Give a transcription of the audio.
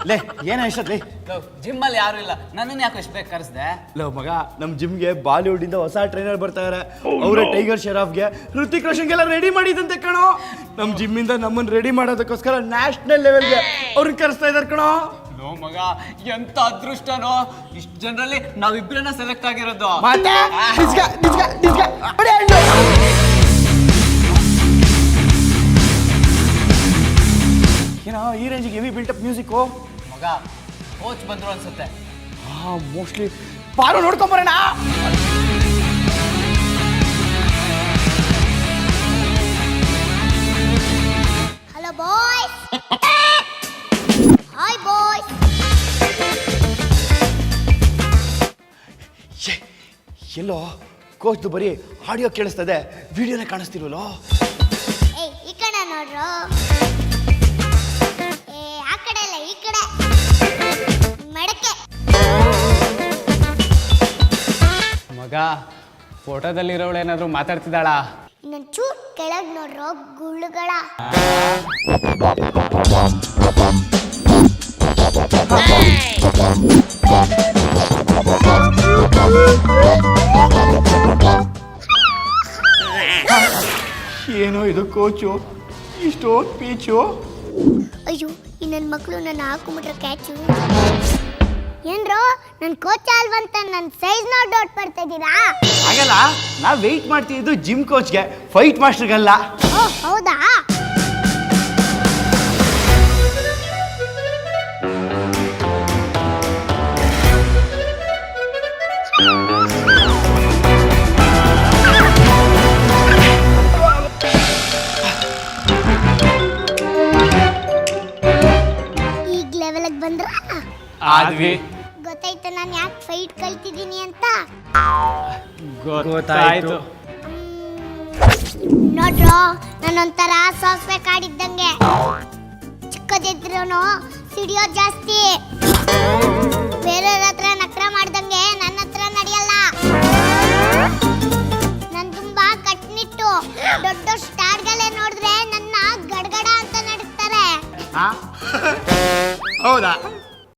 ಲೇ ಏನ ಇಷ್ಟತ್ ಲೇ ಜಿಮ್ ಅಲ್ಲಿ ಯಾರು ಇಲ್ಲ, ನನ್ನನ್ನು ಯಾಕೆ ಇಷ್ಟ ಬೇಕು ಕರೆಸ್ದೆ? ಲವ್ ಮಗ, ನಮ್ ಜಿಮ್ಗೆ ಬಾಲಿವುಡ್ ಇಂದ ಹೊಸ ಟ್ರೈನರ್ ಬರ್ತಾ ಇದಾರೆ. ಅವರೇ ಟೈಗರ್ ಶೆರಾಫ್ಗೆ ಋತಿಕ್ ರೋಷನ್ಗೆಲ್ಲ ರೆಡಿ ಮಾಡಿದಂತೆ ಕಣೋ. ನಮ್ ಜಿಮ್ ಇಂದ ನಮ್ಮನ್ನ ರೆಡಿ ಮಾಡೋದಕ್ಕೋಸ್ಕರ ನ್ಯಾಷನಲ್ ಲೆವೆಲ್ಗೆ ಅವ್ರನ್ನ ಕರೆಸ್ತಾ ಇದಾರೆ ಕಣೋ. ನೋ ಮಗ, ಎಂತ ಅದೃಷ್ಟನೋ, ಇಷ್ಟು ಜನರಲ್ಲಿ ನಾವಿಬ್ರನ್ನ ಸೆಲೆಕ್ಟ್ ಆಗಿರೋದು. ಏನೋ ಈ ರೇಂಜಿಗೆ ಹೆವಿ ಬಿಲ್ಟಪ್ ಮ್ಯೂಸಿಕ್ ಮಗ, ಕೋಚ್ ಬಂದ್ರು ಅನ್ಸುತ್ತೆ. ಮೋಸ್ಟ್ಲಿ ಬಾರು ನೋಡ್ಕೊಂಬರೋಣ. Hello boys. Hi boys. ಎಲ್ಲೋ ಕೋಚ್ದು ಬರೀ ಆಡಿಯೋ ಕೇಳಿಸ್ತದೆ, ವಿಡಿಯೋನೇ ಕಾಣಿಸ್ತಿಲ್ವಲ್ಲೋ. ಏಯ್ ಈ ಕಡೆ ನೋಡ್ರು. ಆ ಕಡೆ ಅಲ್ಲ, ಈ ಕಡೆ ಮಡಕೆ. ಮಗ, ಫೋಟೋದಲ್ಲಿರೋಳು ಏನಾದ್ರು ಮಾತಾಡ್ತಿದ್ದಾಳ? ಇನ್ನೊಂದು ಚೂರ್ ಕೆಳಗ್ ನೋಡ್ರು ಗುಳ್ಳುಗಳ. ಏನೋ ಇದು ಕೋಚು, ಇಷ್ಟೊಂದು ಪೀಚು. ಅಯ್ಯೋ, ಈ ನನ್ನ ಮಕ್ಕಳು ನನ್ನ ಹಾಕೊಂಬಿಟ್ರೆ ಕ್ಯಾಚು. ಏನ್ರೋ ನನ್ನ ಕೋಚ್ ಅಲ್ವಂತ ನನ್ನ ಸೈಜ್ ನೋಡಿ ಡೌಟ್ ಪಡ್ತಾ ಇದ್ದೀರಾ? ಹಾಗಲ್ಲ, ನಾವು ವೆಯ್ಟ್ ಮಾಡ್ತಿದ್ದು ಜಿಮ್ ಕೋಚ್ಗೆ, ಫೈಟ್ ಮಾಸ್ಟರ್ಗಲ್ಲ. ಓ ಹೌದಾ? ಈಗ ಲೆವೆಲ್ಗೆ ಬಂದ್ರ ಆದ್ವಿ. ಗೊತ್ತಾಯ್ತು ನಾನು ಯಾಕೆ ಫೈಟ್ ಕಲ್ತಿದ್ದೀನಿ ಅಂತ? ಗೊತ್ತಾಯ್ತು. ನೋಡ್ರೋ, ನಾನೊಂಥರ ಸಾಫ್ಟ್ವೇರ್ ಕಾಡಿದ್ದಂಗೆ. ಚಿಕ್ಕದಿದ್ರೂ ಸಿಡಿಯೋ ಜಾಸ್ತಿ. ಬೇರೆಯವ್ರ ಹತ್ರ ನಕ್ರ ಮಾಡ್ದಂಗೆ ನನ್ನ ಹತ್ರ ನಡೆಯಲ್ಲ. ನಾನು ತುಂಬಾ ಕಟ್ನಿಟ್ಟು. ದೊಡ್ಡ ಸ್ಟಾರ್ಗಳೇ ನೋಡಿದ್ರೆ ನನ್ನ ಗಡಗಡ ಅಂತ ನಡುತ್ತಾರೆ. ಹೌದಾ?